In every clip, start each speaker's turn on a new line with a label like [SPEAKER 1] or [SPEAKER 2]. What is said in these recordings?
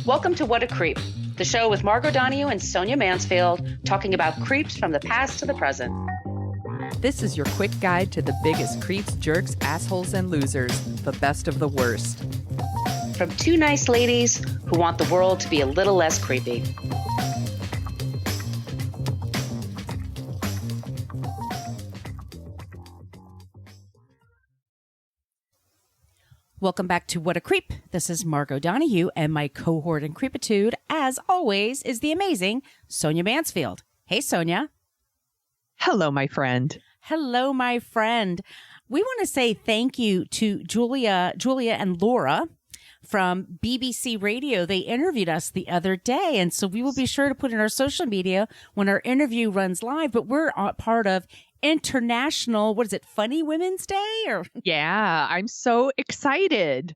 [SPEAKER 1] Welcome to What a Creep, the show with Margot Donahue and Sonia Mansfield talking about creeps from the past to the present.
[SPEAKER 2] This is your quick guide to the biggest creeps, jerks, assholes, and losers, the best of the worst.
[SPEAKER 1] From two nice ladies who want the world to be a little less creepy.
[SPEAKER 3] Welcome back to What a Creep. This is Margot Donahue, and my cohort in creepitude, as always, is the amazing Sonia Mansfield. Hey, Sonia.
[SPEAKER 2] Hello, my friend.
[SPEAKER 3] Hello, my friend. We want to say thank you to Julia and Laura from BBC Radio. They interviewed us the other day, and so we will be sure to put in our social media when our interview runs live, but we're part of International, what is it, Funny Women's Day? Or
[SPEAKER 2] Yeah, I'm so excited.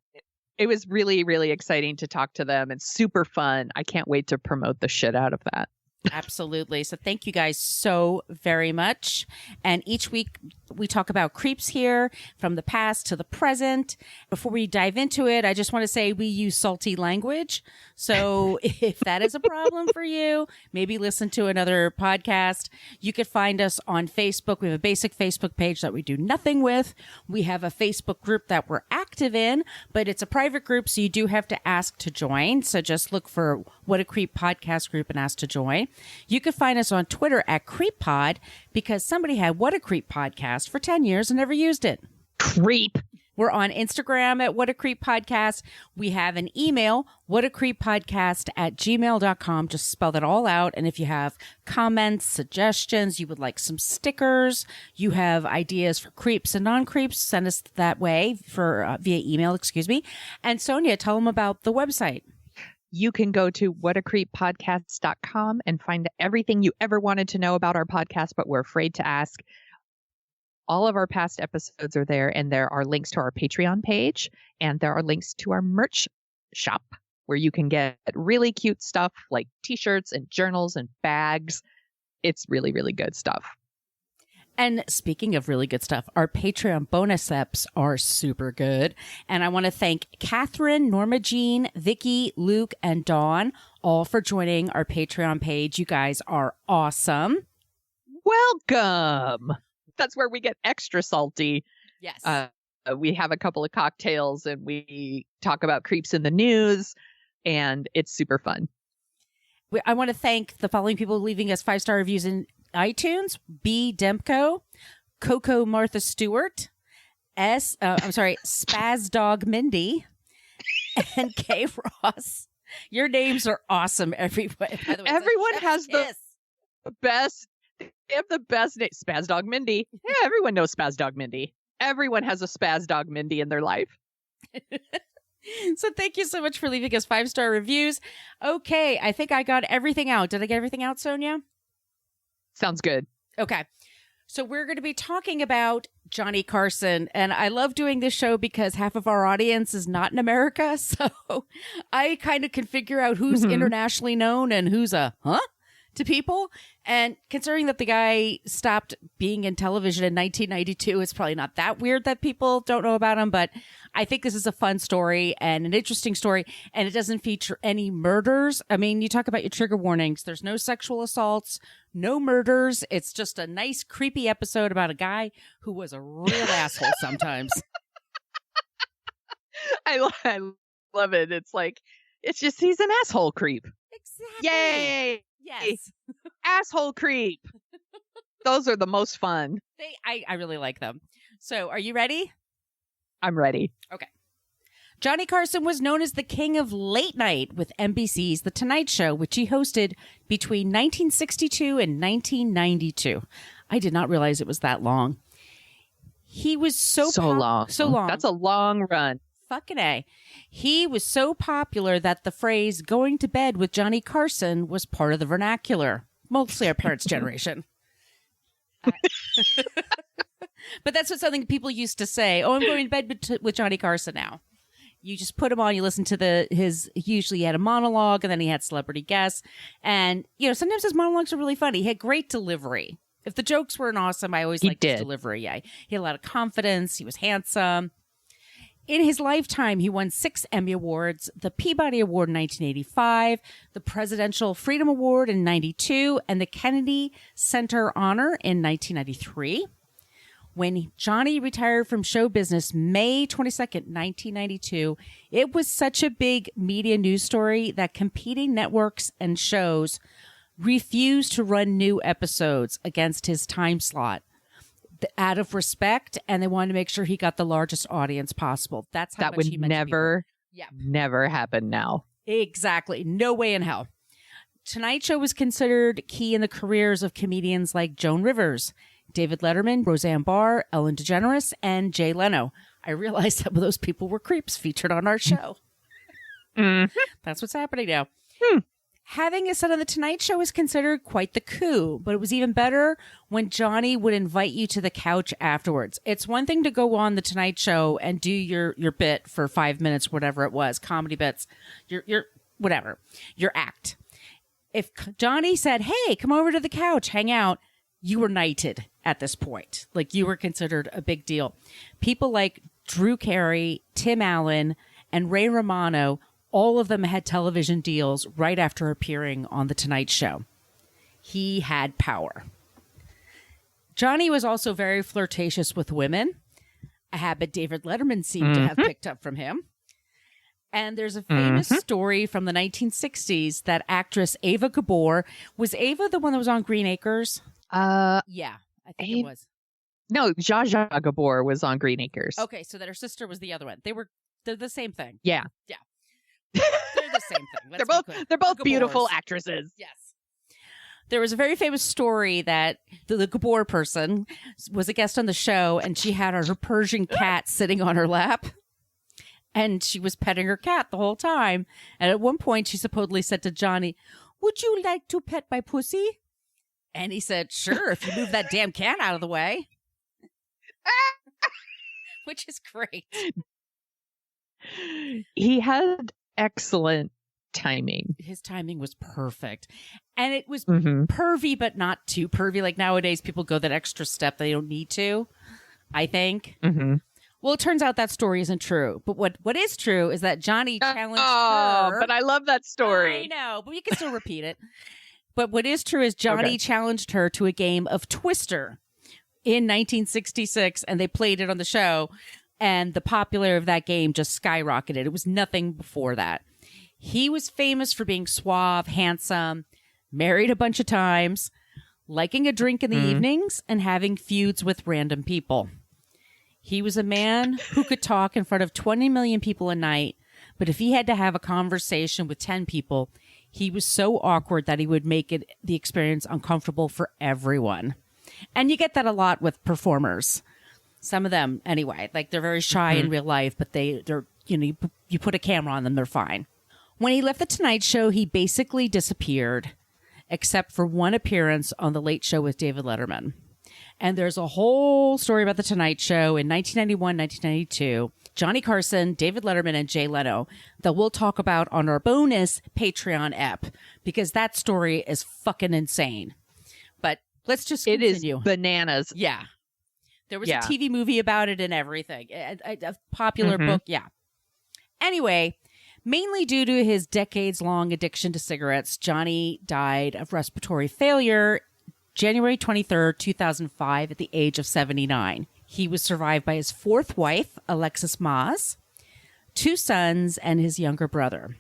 [SPEAKER 2] It was really, really exciting to talk to them and super fun. I can't wait to promote the shit out of that.
[SPEAKER 3] Absolutely. So thank you guys so very much. And each week we talk about creeps here from the past to the present. Before we dive into it, I just want to say we use salty language. So if that is a problem for you, maybe listen to another podcast. You could find us on Facebook. We have a basic Facebook page that we do nothing with. We have a Facebook group that we're active in, but it's a private group, so you do have to ask to join. So just look for What a Creep podcast group and ask to join. You can find us on Twitter at CreepPod because somebody had What a Creep podcast for 10 years and never used it.
[SPEAKER 2] Creep.
[SPEAKER 3] We're on Instagram at What a Creep Podcast. We have an email, whatacreeppodcast@gmail.com. Just spell that all out. And if you have comments, suggestions, you would like some stickers, you have ideas for creeps and non-creeps, send us that way for via email, And Sonia, tell them about the website.
[SPEAKER 2] You can go to whatacreeppodcasts.com and find everything you ever wanted to know about our podcast, but were afraid to ask. All of our past episodes are there, and there are links to our Patreon page, and there are links to our merch shop where you can get really cute stuff like t-shirts and journals and bags. It's really, really good stuff.
[SPEAKER 3] And speaking of really good stuff, our Patreon bonus eps are super good. And I want to thank Catherine, Norma Jean, Vicky, Luke, and Dawn, all for joining our Patreon page. You guys are awesome.
[SPEAKER 2] Welcome. That's where we get extra salty.
[SPEAKER 3] Yes.
[SPEAKER 2] We have a couple of cocktails and we talk about creeps in the news, and it's super fun.
[SPEAKER 3] I want to thank the following people leaving us 5-star reviews in iTunes: B. Demko, Coco Martha Stewart, Spaz Dog Mindy, and K. Ross. Your names are awesome, everybody. By the way,
[SPEAKER 2] everyone has the best. They have the best name. Spaz Dog Mindy. Yeah, everyone knows Spaz Dog Mindy. Everyone has a Spaz Dog Mindy in their life.
[SPEAKER 3] So thank you so much for leaving us 5-star reviews. Okay, I think I got everything out. Did I get everything out, Sonia?
[SPEAKER 2] Sounds good.
[SPEAKER 3] Okay. So we're going to be talking about Johnny Carson. And I love doing this show because half of our audience is not in America. So I kind of can figure out who's internationally known and who's a to people. And considering that the guy stopped being in television in 1992, it's probably not that weird that people don't know about him. But I think this is a fun story and an interesting story. And it doesn't feature any murders. I mean, you talk about your trigger warnings. There's no sexual assaults, no murders. It's just a nice, creepy episode about a guy who was a real asshole sometimes.
[SPEAKER 2] I love it. It's like, it's just, he's an asshole creep.
[SPEAKER 3] Exactly.
[SPEAKER 2] Yay.
[SPEAKER 3] Yes.
[SPEAKER 2] Asshole creep. Those are the most fun.
[SPEAKER 3] I really like them. So are you ready?
[SPEAKER 2] I'm ready.
[SPEAKER 3] Okay. Johnny Carson was known as the king of late night with NBC's The Tonight Show, which he hosted between 1962 and 1992. I did not realize it was that long. He was so long.
[SPEAKER 2] That's a long run.
[SPEAKER 3] Fucking A. He was so popular that the phrase going to bed with Johnny Carson was part of the vernacular. Mostly our parents' generation. But that's what something people used to say. Oh, I'm going to bed with Johnny Carson now. You just put him on, you listen to usually he had a monologue and then he had celebrity guests. And, sometimes his monologues are really funny. He had great delivery. If the jokes weren't awesome, I always liked his delivery. Yeah. He had a lot of confidence. He was handsome. In his lifetime, he won 6 Emmy Awards, the Peabody Award in 1985, the Presidential Freedom Award in 92, and the Kennedy Center Honor in 1993. When Johnny retired from show business May 22nd, 1992, it was such a big media news story that competing networks and shows refused to run new episodes against his time slot out of respect, and they wanted to make sure he got the largest audience possible. That's how
[SPEAKER 2] that
[SPEAKER 3] much
[SPEAKER 2] would
[SPEAKER 3] he meant
[SPEAKER 2] never happen now.
[SPEAKER 3] Exactly. No way in hell. Tonight Show was considered key in the careers of comedians like Joan Rivers, David Letterman, Roseanne Barr, Ellen DeGeneres, and Jay Leno. I realized some of those people were creeps featured on our show. That's what's happening now. Having a son on The Tonight Show is considered quite the coup, but it was even better when Johnny would invite you to the couch afterwards. It's one thing to go on The Tonight Show and do your bit for 5 minutes, whatever it was, comedy bits, your whatever, your act. If Johnny said, hey, come over to the couch, hang out, you were knighted at this point. Like, you were considered a big deal. People like Drew Carey, Tim Allen, and Ray Romano, all of them had television deals right after appearing on The Tonight Show. He had power. Johnny was also very flirtatious with women, a habit David Letterman seemed to have picked up from him. And there's a famous story from the 1960s that actress Ava Gabor, was Ava the one that was on Green Acres? Yeah, I think it was.
[SPEAKER 2] No, Zsa Zsa Gabor was on Green Acres.
[SPEAKER 3] Okay, so that her sister was the other one. They're the same thing.
[SPEAKER 2] Yeah.
[SPEAKER 3] Yeah. They're the same thing.
[SPEAKER 2] They're both
[SPEAKER 3] Gabors.
[SPEAKER 2] beautiful actresses.
[SPEAKER 3] Yes. There was a very famous story that the Gabor person was a guest on the show, and she had her Persian cat sitting on her lap, and she was petting her cat the whole time. And at one point, she supposedly said to Johnny, "Would you like to pet my pussy?" And he said, "Sure, if you move that damn cat out of the way." Which is great.
[SPEAKER 2] He had excellent timing.
[SPEAKER 3] His timing was perfect. And it was pervy, but not too pervy. Like nowadays, people go that extra step they don't need to, I think. Well, it turns out that story isn't true. But what is true is that Johnny challenged her.
[SPEAKER 2] But I love that story.
[SPEAKER 3] I know, but you can still repeat it. But what is true is Johnny challenged her to a game of Twister in 1966, and they played it on the show. And the popularity of that game just skyrocketed. It was nothing before that. He was famous for being suave, handsome, married a bunch of times, liking a drink in the evenings, and having feuds with random people. He was a man who could talk in front of 20 million people a night, but if he had to have a conversation with 10 people, he was so awkward that he would make the experience uncomfortable for everyone. And you get that a lot with performers. Some of them, anyway, like they're very shy in real life, but they're you put a camera on them, they're fine. When he left The Tonight Show, he basically disappeared, except for one appearance on The Late Show with David Letterman. And there's a whole story about The Tonight Show in 1991, 1992. Johnny Carson, David Letterman, and Jay Leno that we'll talk about on our bonus Patreon ep, because that story is fucking insane. But let's just continue.
[SPEAKER 2] It is bananas.
[SPEAKER 3] Yeah. There was a TV movie about it and everything. A popular book. Yeah. Anyway, mainly due to his decades-long addiction to cigarettes, Johnny died of respiratory failure January 23rd, 2005 at the age of 79. He was survived by his fourth wife, Alexis Maas, 2 sons, and his younger brother.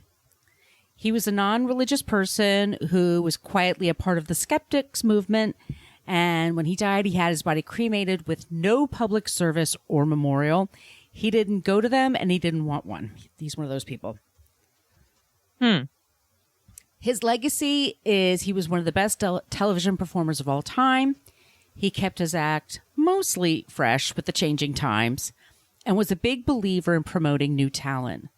[SPEAKER 3] He was a non-religious person who was quietly a part of the skeptics movement. And when he died, he had his body cremated with no public service or memorial. He didn't go to them, and he didn't want one. He's one of those people. His legacy is he was one of the best television performers of all time. He kept his act mostly fresh with the changing times and was a big believer in promoting new talent.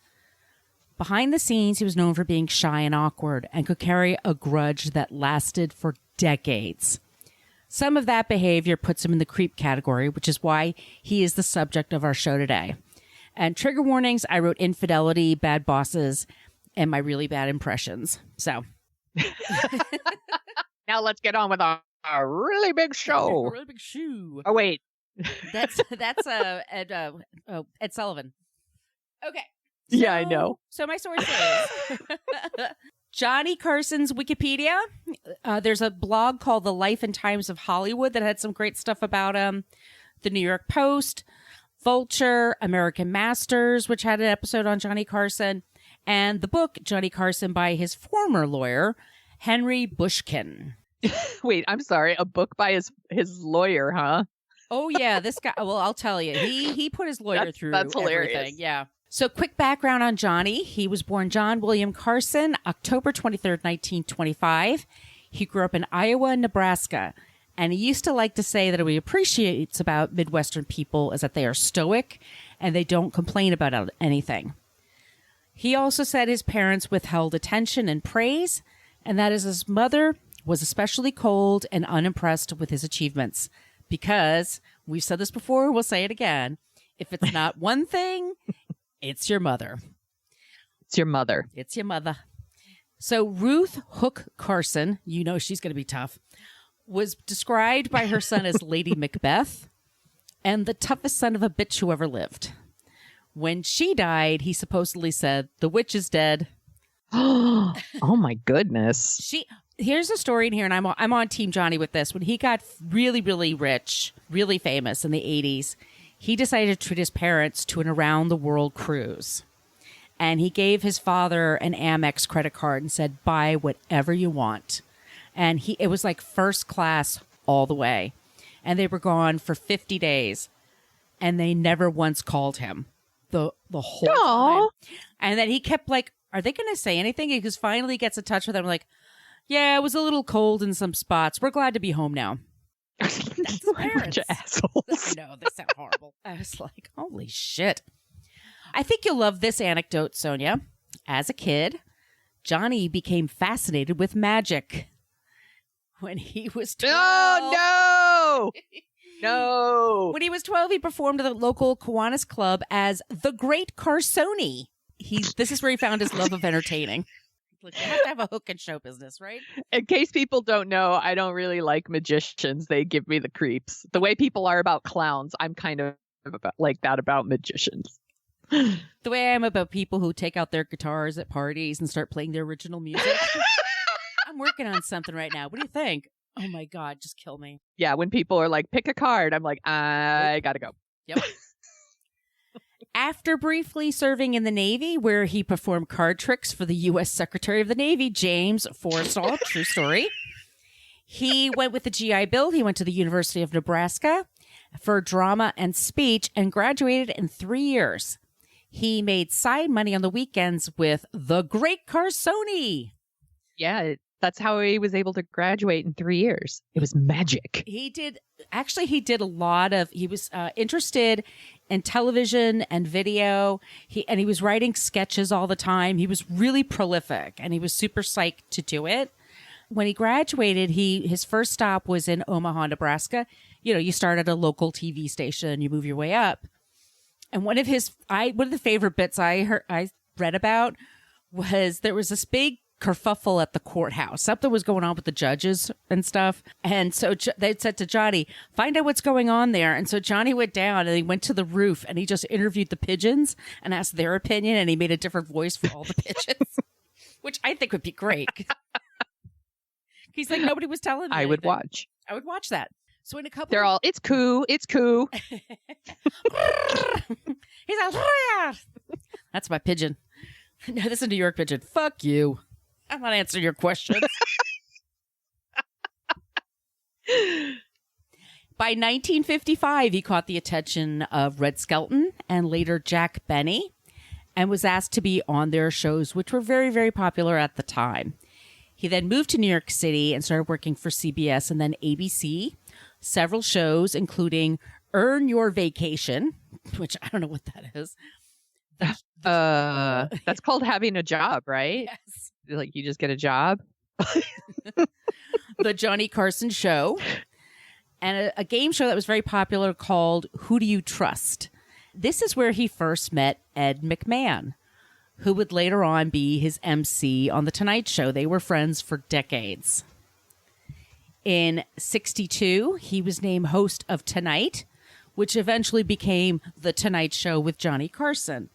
[SPEAKER 3] Behind the scenes, he was known for being shy and awkward and could carry a grudge that lasted for decades. Some of that behavior puts him in the creep category, which is why he is the subject of our show today. And trigger warnings, I wrote infidelity, bad bosses, and my really bad impressions. So
[SPEAKER 2] now let's get on with our really big show.
[SPEAKER 3] Really big shoe.
[SPEAKER 2] Oh, wait.
[SPEAKER 3] That's Ed Sullivan. Okay.
[SPEAKER 2] Yeah, I know.
[SPEAKER 3] So my source is Johnny Carson's Wikipedia. There's a blog called The Life and Times of Hollywood that had some great stuff about him. The New York Post, Vulture, American Masters, which had an episode on Johnny Carson, and the book Johnny Carson by his former lawyer, Henry Bushkin.
[SPEAKER 2] Wait, I'm sorry. A book by his lawyer, huh?
[SPEAKER 3] Oh, yeah. This guy, well, I'll tell you. He put his lawyer through
[SPEAKER 2] that's hilarious.
[SPEAKER 3] everything. Yeah. So quick background on Johnny. He was born John William Carson, October 23rd, 1925. He grew up in Iowa and Nebraska. And he used to like to say that what he appreciates about Midwestern people is that they are stoic and they don't complain about anything. He also said his parents withheld attention and praise, and that is his mother was especially cold and unimpressed with his achievements. Because, we've said this before, we'll say it again, if it's not one thing, it's your mother.
[SPEAKER 2] It's your mother.
[SPEAKER 3] It's your mother. So Ruth Hook Carson, you know she's going to be tough, was described by her son as Lady Macbeth and the toughest son of a bitch who ever lived. When she died, he supposedly said, "The witch is dead."
[SPEAKER 2] Oh my goodness.
[SPEAKER 3] Here's a story in here, and I'm on Team Johnny with this. When he got really, really rich, really famous in the 80s, he decided to treat his parents to an around-the-world cruise. And he gave his father an Amex credit card and said, "Buy whatever you want." And it was like first class all the way. And they were gone for 50 days. And they never once called him the whole time. And then he kept like, are they going to say anything? Because finally he gets in touch with them like, "Yeah, it was a little cold in some spots. We're glad to be home now." That's his parents.
[SPEAKER 2] Bunch of assholes.
[SPEAKER 3] I know, they sound horrible. I was like, holy shit. I think you'll love this anecdote, Sonia. As a kid, Johnny became fascinated with magic. When he was 12.
[SPEAKER 2] Oh, no! No!
[SPEAKER 3] When he was 12, he performed at the local Kiwanis Club as the Great Carsoni. This is where he found his love of entertaining. Like, you have to have a hook in show business, right?
[SPEAKER 2] In case people don't know, I don't really like magicians. They give me the creeps. The way people are about clowns, I'm kind of like that about magicians.
[SPEAKER 3] The way I am about people who take out their guitars at parties and start playing their original music. I'm working on something right now. What do you think? Oh my God, just kill me.
[SPEAKER 2] Yeah, when people are like, pick a card, I'm like, I gotta go.
[SPEAKER 3] Yep. After briefly serving in the Navy, where he performed card tricks for the U.S. Secretary of the Navy, James Forrestal, true story, he went with the GI Bill. He went to the University of Nebraska for drama and speech and graduated in 3 years. He made side money on the weekends with the Great Carsoni.
[SPEAKER 2] Yeah, that's how he was able to graduate in 3 years. It was magic.
[SPEAKER 3] He did a lot of, he was interested in television and video. He was writing sketches all the time. He was really prolific and he was super psyched to do it. When he graduated, his first stop was in Omaha, Nebraska. You know, you start at a local TV station, you move your way up. And one of the favorite bits I read about was there was this big kerfuffle at the courthouse. Something was going on with the judges and stuff. And so they said to Johnny, "Find out what's going on there." And so Johnny went down and he went to the roof and he just interviewed the pigeons and asked their opinion. And he made a different voice for all the pigeons, which I think would be great. He's like, nobody was telling me.
[SPEAKER 2] I would watch.
[SPEAKER 3] I would watch that. So in a couple,
[SPEAKER 2] they're all, it's cool. It's cool.
[SPEAKER 3] He's like, "Oh, yeah." That's my pigeon. No, this is a New York pigeon. Fuck you. I'm not answering your questions. By 1955, he caught the attention of Red Skelton and later Jack Benny and was asked to be on their shows, which were very, very popular at the time. He then moved to New York City and started working for CBS and then ABC. Several shows, including Earn Your Vacation, which I don't know what that is.
[SPEAKER 2] That's called having a job, right?
[SPEAKER 3] Yes.
[SPEAKER 2] Like you just get a job.
[SPEAKER 3] The Johnny Carson Show, and a game show that was very popular called Who Do You Trust? This is where he first met Ed McMahon, who would later on be his MC on The Tonight Show. They were friends for decades. In 1962, he was named host of Tonight, which eventually became The Tonight Show with Johnny Carson.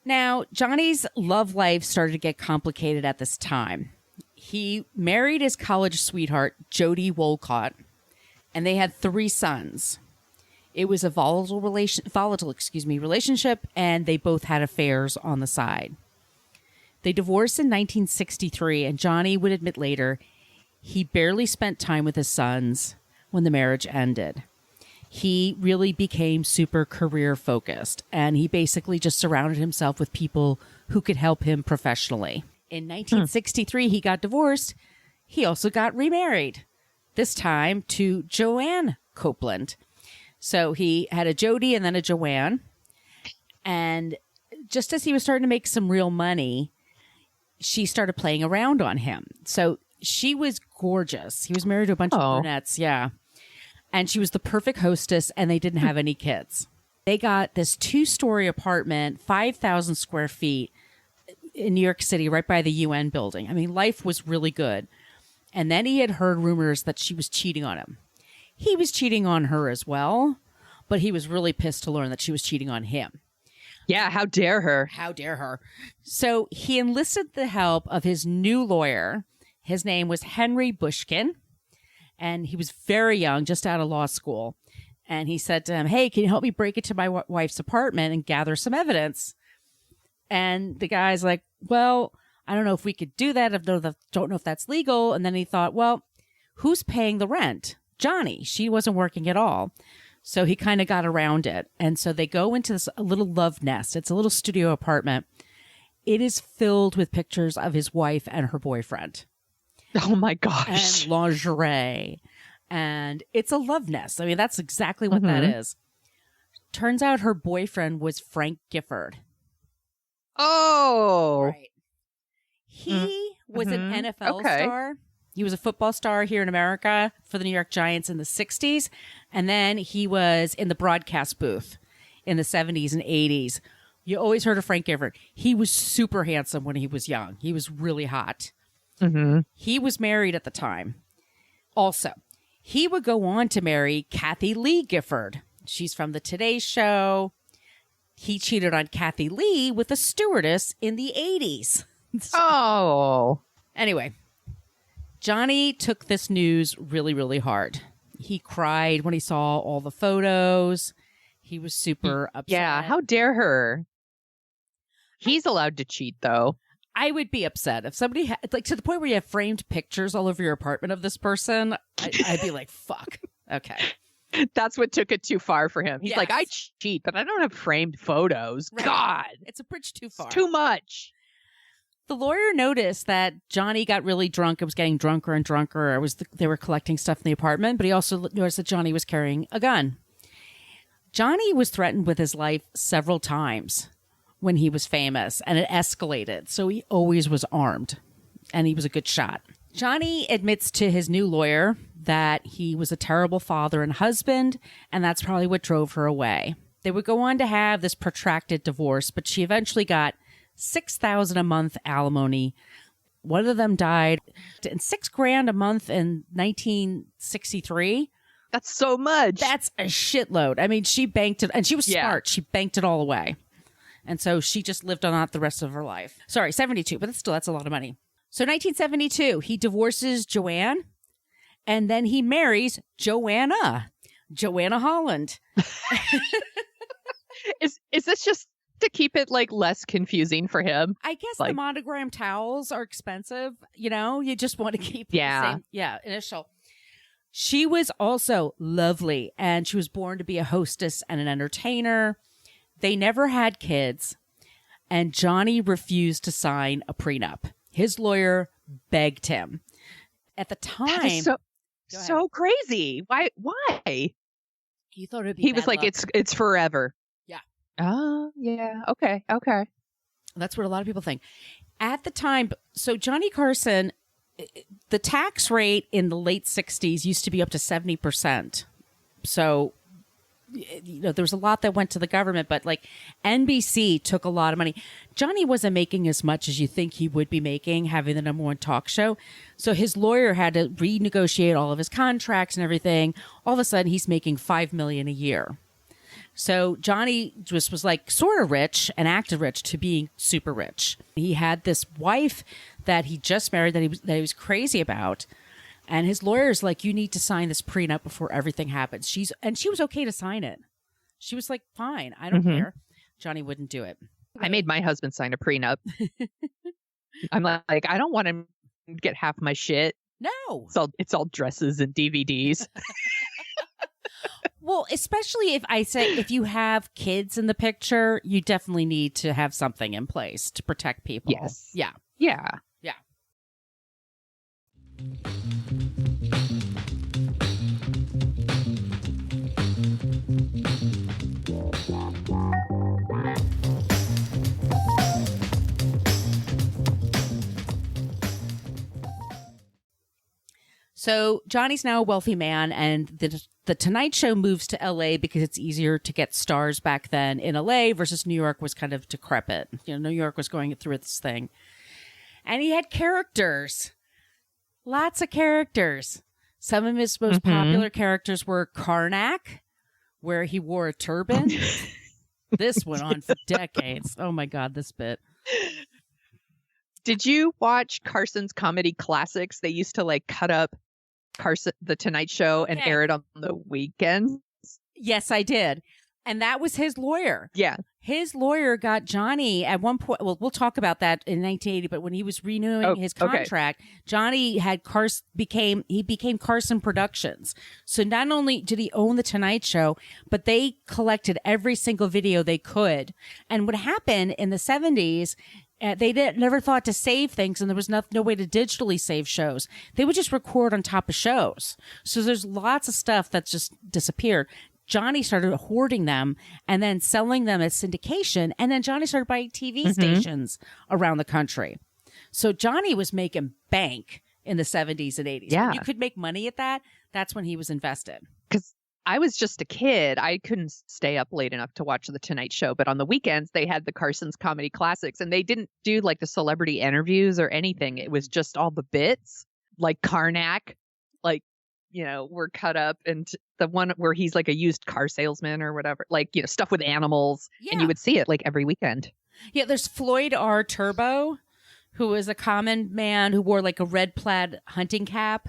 [SPEAKER 3] Now, Johnny's love life started to get complicated at this time. He married his college sweetheart, Jody Wolcott, and they had 3 sons. It was a volatile relationship, and they both had affairs on the side. They divorced in 1963, and Johnny would admit later he barely spent time with his sons when the marriage ended. He really became super career focused, and he basically just surrounded himself with people who could help him professionally. In 1963, he got divorced. He also got remarried, this time to Joanne Copeland. So he had a Jody and then a Joanne. And just as he was starting to make some real money, she started playing around on him. So she was gorgeous. He was married to a bunch of brunettes. Yeah. And she was the perfect hostess, and they didn't have any kids. They got this 2-story apartment, 5,000 square feet in New York City, right by the UN building. I mean, life was really good. And then he had heard rumors that she was cheating on him. He was cheating on her as well, but he was really pissed to learn that she was cheating on him.
[SPEAKER 2] Yeah, how dare her?
[SPEAKER 3] How dare her? So he enlisted the help of his new lawyer. His name was Henry Bushkin, and he was very young, just out of law school. And he said to him, "Hey, can you help me break into my wife's apartment and gather some evidence?" And the guy's like, "Well, I don't know if we could do that. I don't know if that's legal." And then he thought, well, who's paying the rent? Johnny. She wasn't working at all. So he kind of got around it. And so they go into this little love nest. It's a little studio apartment. It is filled with pictures of his wife and her boyfriend.
[SPEAKER 2] Oh my gosh.
[SPEAKER 3] And lingerie. And it's a love nest. I mean, that's exactly what that is. Turns out her boyfriend was Frank Gifford.
[SPEAKER 2] Oh.
[SPEAKER 3] Right. He was an NFL star. He was a football star here in America for the New York Giants in the 60s. And then he was in the broadcast booth in the 70s and 80s. You always heard of Frank Gifford. He was super handsome when he was young. He was really hot. He was married at the time. Also, he would go on to marry Kathy Lee Gifford. She's from the Today Show. He cheated on Kathy Lee with a stewardess in the 80s.
[SPEAKER 2] Oh.
[SPEAKER 3] Anyway, Johnny took this news really, really hard. He cried when he saw all the photos. He was super upset.
[SPEAKER 2] Yeah, how dare her? He's allowed to cheat, though.
[SPEAKER 3] I would be upset if somebody had, like, to the point where you have framed pictures all over your apartment of this person. I'd be like, fuck. Okay.
[SPEAKER 2] That's what took it too far for him. He's
[SPEAKER 3] Yes.
[SPEAKER 2] like, I cheat, but I don't have framed photos.
[SPEAKER 3] Right.
[SPEAKER 2] God.
[SPEAKER 3] It's a bridge too far.
[SPEAKER 2] It's too much.
[SPEAKER 3] The lawyer noticed that Johnny got really drunk and was getting drunker and drunker. They were collecting stuff in the apartment, but he also noticed that Johnny was carrying a gun. Johnny was threatened with his life several times when he was famous, and it escalated. So he always was armed, and he was a good shot. Johnny admits to his new lawyer that he was a terrible father and husband, and that's probably what drove her away. They would go on to have this protracted divorce, but she eventually got $6,000 a month alimony. One of them died, and $6,000 a month in 1963.
[SPEAKER 2] That's so much.
[SPEAKER 3] That's a shitload. I mean, she banked it, and she was smart. She banked it all away. And so she just lived on that the rest of her life. Sorry, 72, but that's a lot of money. So 1972, he divorces Joanne, and then he marries Joanna Holland.
[SPEAKER 2] Is this just to keep it like less confusing for him?
[SPEAKER 3] I guess
[SPEAKER 2] like,
[SPEAKER 3] the monogram towels are expensive. You know, you just want to keep the same initial. She was also lovely, and she was born to be a hostess and an entertainer. They never had kids, and Johnny refused to sign a prenup. His lawyer begged him. At the time,
[SPEAKER 2] that is so crazy. Why?
[SPEAKER 3] He thought it'd be
[SPEAKER 2] He was like,
[SPEAKER 3] luck.
[SPEAKER 2] it's forever.
[SPEAKER 3] Yeah.
[SPEAKER 2] Oh, yeah. Okay.
[SPEAKER 3] That's what a lot of people think. At the time, so Johnny Carson, the tax rate in the late 60s used to be up to 70%. So, you know, there was a lot that went to the government, but like NBC took a lot of money. Johnny wasn't making as much as you think he would be making, having the #1 talk show. So his lawyer had to renegotiate all of his contracts and everything. All of a sudden, he's making $5 million a year. So Johnny just was like sort of rich and acted rich to being super rich. He had this wife that he just married that he was crazy about. And his lawyer's like, you need to sign this prenup before everything happens. She was okay to sign it. She was like, fine, I don't care. Johnny wouldn't do it.
[SPEAKER 2] I made my husband sign a prenup. I'm like, I don't want him to get half my shit.
[SPEAKER 3] No.
[SPEAKER 2] It's all dresses and DVDs.
[SPEAKER 3] Well, especially if you have kids in the picture, you definitely need to have something in place to protect people.
[SPEAKER 2] Yes.
[SPEAKER 3] Yeah.
[SPEAKER 2] Yeah.
[SPEAKER 3] Yeah. So Johnny's now a wealthy man, and the Tonight Show moves to L.A. because it's easier to get stars back then in L.A. versus New York was kind of decrepit. New York was going through its thing. And he had characters. Lots of characters. Some of his most popular characters were Karnak, where he wore a turban. This went on for decades. Oh my God, this bit.
[SPEAKER 2] Did you watch Carson's Comedy Classics? They used to cut up Carson, the Tonight Show, and air it on the weekends.
[SPEAKER 3] Yes, I did. And that was his lawyer.
[SPEAKER 2] Yeah.
[SPEAKER 3] His lawyer got Johnny at one point. Well, we'll talk about that in 1980, but when he was renewing his contract, Johnny had became Carson Productions. So not only did he own the Tonight Show, but they collected every single video they could. And what happened in the 70s, they never thought to save things, and there was no way to digitally save shows. They would just record on top of shows. So there's lots of stuff that's just disappeared. Johnny started hoarding them and then selling them as syndication. And then Johnny started buying TV stations around the country. So Johnny was making bank in the 70s and 80s.
[SPEAKER 2] Yeah.
[SPEAKER 3] When you could make money at that, that's when he was invested.
[SPEAKER 2] Because I was just a kid. I couldn't stay up late enough to watch The Tonight Show. But on the weekends, they had the Carson's Comedy Classics. And they didn't do the celebrity interviews or anything. It was just all the bits, like Karnak, were cut up, and the one where he's a used car salesman or whatever, stuff with animals. Yeah. And you would see it every weekend. Yeah,
[SPEAKER 3] there's Floyd R. Turbo, who was a common man who wore a red plaid hunting cap,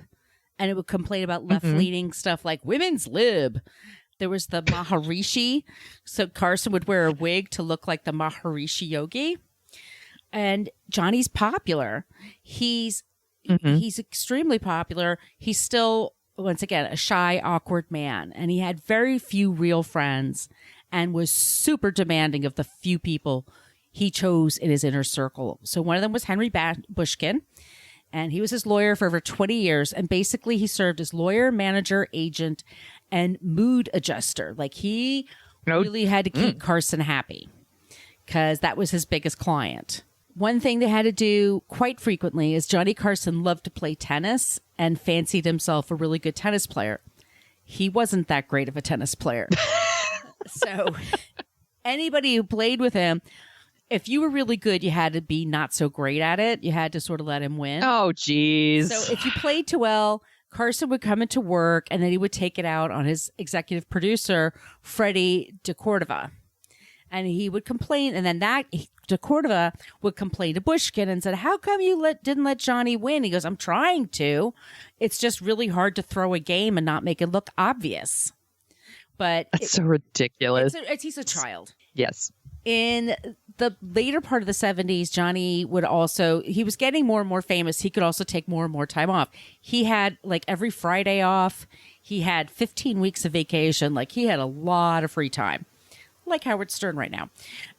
[SPEAKER 3] and it would complain about left-leaning stuff like women's lib. There was the Maharishi. So Carson would wear a wig to look like the Maharishi yogi. And Johnny's popular. He's extremely popular. He's still, once again, a shy, awkward man. And he had very few real friends and was super demanding of the few people he chose in his inner circle. So one of them was Henry Bushkin, and he was his lawyer for over 20 years. And basically he served as lawyer, manager, agent, and mood adjuster. He really had to keep Carson happy because that was his biggest client. One thing they had to do quite frequently is Johnny Carson loved to play tennis and fancied himself a really good tennis player. He wasn't that great of a tennis player. So anybody who played with him, if you were really good, you had to be not so great at it. You had to sort of let him win.
[SPEAKER 2] Oh, geez.
[SPEAKER 3] So if you played too well, Carson would come into work and then he would take it out on his executive producer, Freddie DeCordova. And he would complain, and then DeCordova would complain to Bushkin and said, how come you didn't let Johnny win? He goes, I'm trying to. It's just really hard to throw a game and not make it look obvious. But
[SPEAKER 2] that's so ridiculous.
[SPEAKER 3] He's a child.
[SPEAKER 2] Yes.
[SPEAKER 3] In the later part of the 70s, Johnny he was getting more and more famous. He could also take more and more time off. He had every Friday off. He had 15 weeks of vacation. He had a lot of free time. Like Howard Stern right now.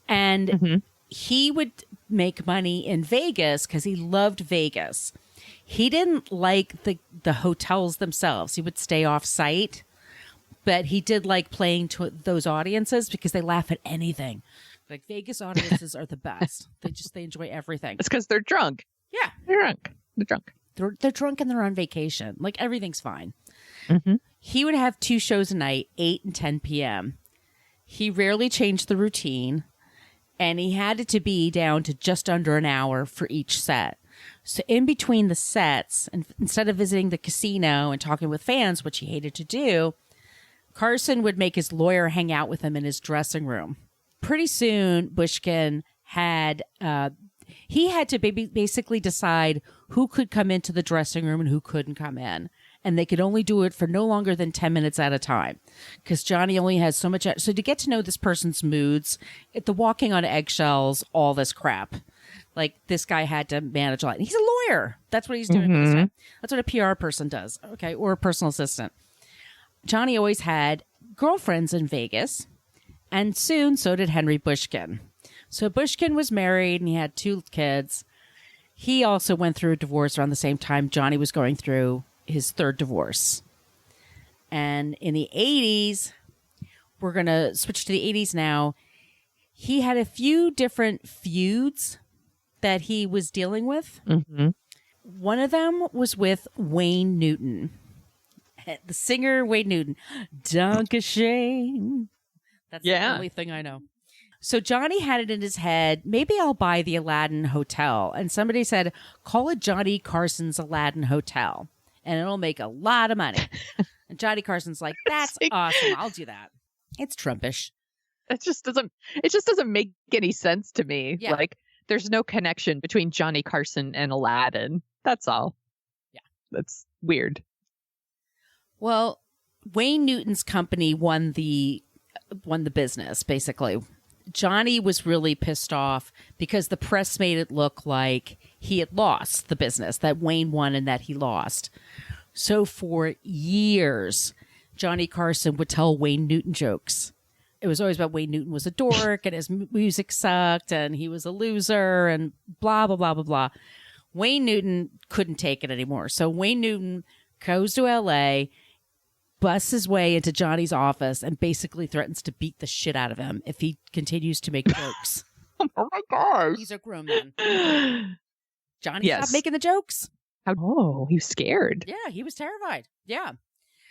[SPEAKER 3] And he would make money in Vegas because he loved Vegas. He didn't like the hotels themselves. He would stay off site, but he did like playing to those audiences because they laugh at anything. Vegas audiences are the best. They enjoy everything.
[SPEAKER 2] It's because they're drunk.
[SPEAKER 3] Yeah.
[SPEAKER 2] They're drunk. They're drunk.
[SPEAKER 3] They're drunk and they're on vacation. Everything's fine. He would have 2 shows a night, 8 and 10 p.m. He rarely changed the routine, and he had it to be down to just under an hour for each set. So in between the sets, and instead of visiting the casino and talking with fans, which he hated to do, Carson would make his lawyer hang out with him in his dressing room. Pretty soon, Bushkin had he had to basically decide who could come into the dressing room and who couldn't come in. And they could only do it for no longer than 10 minutes at a time because Johnny only has so much. So to get to know this person's moods, the walking on eggshells, all this crap. Like this guy had to manage a lot. He's a lawyer. That's what he's doing this time. That's what a PR person does. Okay. Or a personal assistant. Johnny always had girlfriends in Vegas. And soon so did Henry Bushkin. So Bushkin was married and he had 2 kids. He also went through a divorce around the same time Johnny was going through his 3rd divorce. And in the 80s, we're going to switch to the 80s now. He had a few different feuds that he was dealing with. One of them was with Wayne Newton. The singer Wayne Newton. Dankeschön. That's the only thing I know. So Johnny had it in his head, maybe I'll buy the Aladdin Hotel. And somebody said, call it Johnny Carson's Aladdin Hotel. And it'll make a lot of money. And Johnny Carson's like, that's awesome. I'll do that. It's Trumpish.
[SPEAKER 2] It just doesn't make any sense to me. Yeah. Like there's no connection between Johnny Carson and Aladdin. That's all.
[SPEAKER 3] Yeah.
[SPEAKER 2] That's weird.
[SPEAKER 3] Well, Wayne Newton's company won the business, basically. Johnny was really pissed off because the press made it look like he had lost the business, that Wayne won and that he lost. So for years, Johnny Carson would tell Wayne Newton jokes. It was always about Wayne Newton was a dork and his music sucked and he was a loser and blah, blah, blah, blah, blah. Wayne Newton couldn't take it anymore. So Wayne Newton goes to L.A., busts his way into Johnny's office and basically threatens to beat the shit out of him if he continues to make jokes.
[SPEAKER 2] Oh my gosh.
[SPEAKER 3] He's a grown man. Johnny stopped making the jokes.
[SPEAKER 2] Oh, he was scared.
[SPEAKER 3] Yeah, he was terrified. Yeah.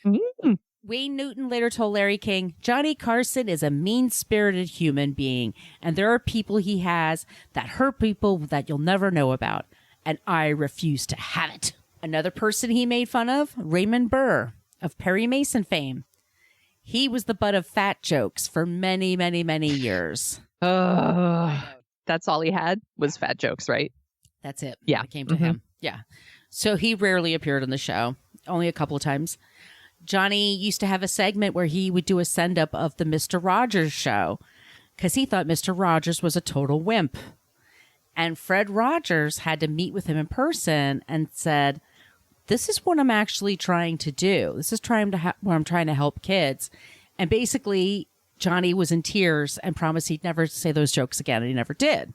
[SPEAKER 2] Mm-hmm.
[SPEAKER 3] Wayne Newton later told Larry King, Johnny Carson is a mean-spirited human being, and there are people he has that hurt people that you'll never know about, and I refuse to have it. Another person he made fun of, Raymond Burr of Perry Mason fame. He was the butt of fat jokes for many, many, many years.
[SPEAKER 2] That's all he had was fat jokes, right?
[SPEAKER 3] That's it.
[SPEAKER 2] Yeah.
[SPEAKER 3] It came to him. Yeah. So he rarely appeared on the show, only a couple of times. Johnny used to have a segment where he would do a send-up of the Mr. Rogers show because he thought Mr. Rogers was a total wimp. And Fred Rogers had to meet with him in person and said, this is what I'm actually trying to do. This is where I'm trying to help kids. And basically, Johnny was in tears and promised he'd never say those jokes again. And he never did.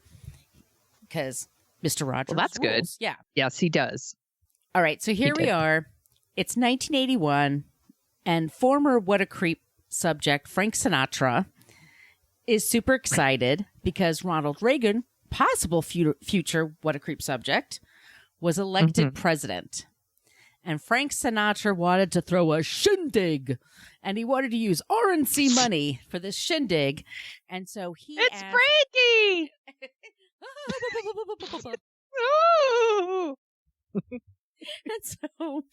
[SPEAKER 3] Because Mr. Rogers
[SPEAKER 2] Well, that's
[SPEAKER 3] rules.
[SPEAKER 2] good.
[SPEAKER 3] Yeah.
[SPEAKER 2] Yes, he does.
[SPEAKER 3] All right. So here we are. It's 1981. And former What a Creep subject, Frank Sinatra, is super excited because Ronald Reagan, possible future What a Creep subject, was elected president. And Frank Sinatra wanted to throw a shindig, and he wanted to use RNC money for this shindig. And so
[SPEAKER 2] It's Frankie!
[SPEAKER 3] And so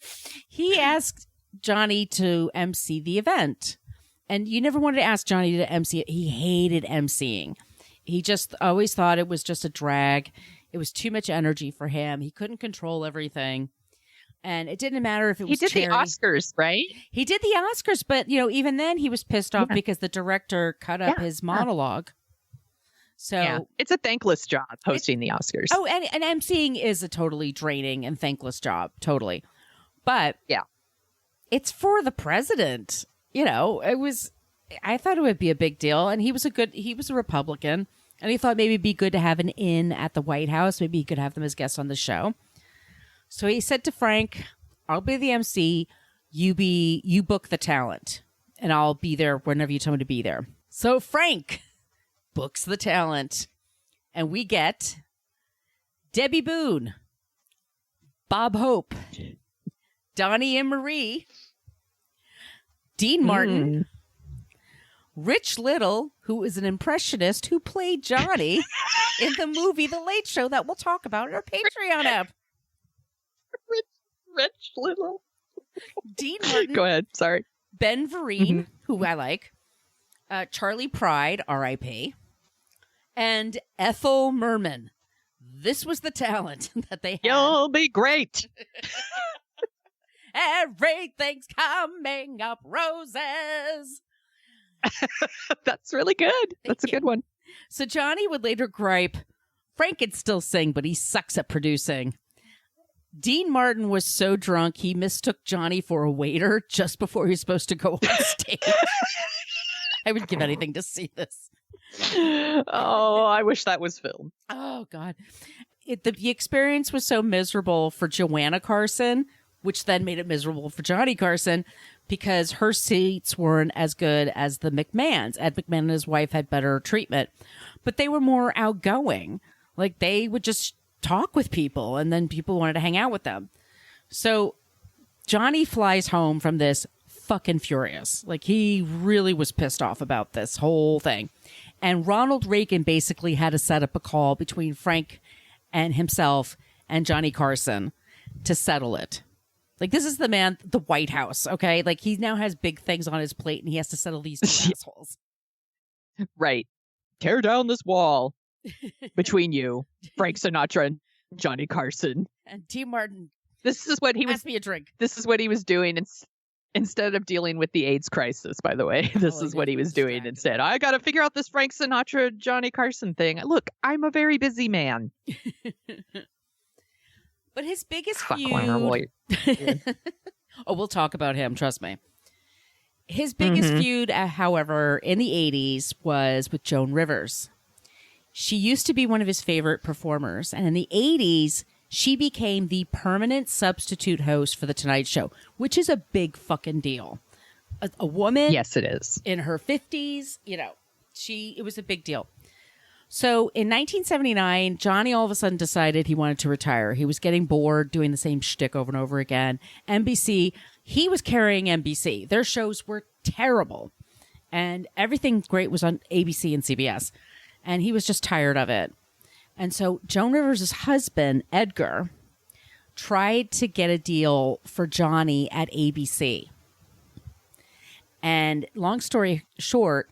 [SPEAKER 3] he asked Johnny to MC the event. And you never wanted to ask Johnny to MC it. He hated MCing. He just always thought it was just a drag. It was too much energy for him. He couldn't control everything. And it didn't matter if it was
[SPEAKER 2] charity. He did the Oscars, right?
[SPEAKER 3] He did the Oscars, but, even then he was pissed off because the director cut up his monologue. So
[SPEAKER 2] it's a thankless job hosting the Oscars.
[SPEAKER 3] Oh, and MCing is a totally draining and thankless job. Totally. But it's for the president. I thought it would be a big deal. And he was a Republican. And he thought maybe it'd be good to have an in at the White House. Maybe he could have them as guests on the show. So he said to Frank, I'll be the MC. You book the talent. And I'll be there whenever you tell me to be there. So Frank books the talent. And we get Debbie Boone, Bob Hope, Donnie and Marie, Dean Martin, Rich Little, who is an impressionist who played Johnny in the movie The Late Show that we'll talk about in our Patreon app.
[SPEAKER 2] Rich Little.
[SPEAKER 3] Dean Martin.
[SPEAKER 2] Go ahead. Sorry.
[SPEAKER 3] Ben Vereen, who I like, Charlie Pride, R.I.P., and Ethel Merman. This was the talent that they had.
[SPEAKER 2] You'll be great.
[SPEAKER 3] Everything's coming up roses.
[SPEAKER 2] That's really good. That's a good one.
[SPEAKER 3] So Johnny would later gripe, Frank can still sing, but he sucks at producing. Dean Martin was so drunk, he mistook Johnny for a waiter just before he was supposed to go on stage. I would give anything to see this.
[SPEAKER 2] Oh, I wish that was filmed.
[SPEAKER 3] Oh, God. The experience was so miserable for Joanna Carson, which then made it miserable for Johnny Carson, because her seats weren't as good as the McMahons. Ed McMahon and his wife had better treatment, but they were more outgoing. Like, they would just talk with people, and then people wanted to hang out with them. So Johnny flies home from this fucking furious. Like, he really was pissed off about this whole thing. And Ronald Reagan basically had to set up a call between Frank and himself and Johnny Carson to settle it. Like, this is the man, the White House, okay? Like, he now has big things on his plate, and he has to settle these two assholes.
[SPEAKER 2] Right. Tear down this wall between you, Frank Sinatra and Johnny Carson.
[SPEAKER 3] And Dean Martin,
[SPEAKER 2] this is what he was.
[SPEAKER 3] ask me a drink.
[SPEAKER 2] This is what he was doing instead of dealing with the AIDS crisis. By the way, this is what he was doing instead. I got to figure out this Frank Sinatra, Johnny Carson thing. Look, I'm a very busy man.
[SPEAKER 3] But his biggest feud... Oh, we'll talk about him, trust me. His biggest feud, however, in the 80s was with Joan Rivers. She used to be one of his favorite performers, and in the 80s, she became the permanent substitute host for The Tonight Show, which is a big fucking deal. A woman...
[SPEAKER 2] Yes, it is.
[SPEAKER 3] In her 50s, it was a big deal. So in 1979, Johnny all of a sudden decided he wanted to retire. He was getting bored doing the same shtick over and over again. NBC, he was carrying NBC. Their shows were terrible. And everything great was on ABC and CBS. And he was just tired of it. And so Joan Rivers' husband, Edgar, tried to get a deal for Johnny at ABC. And long story short,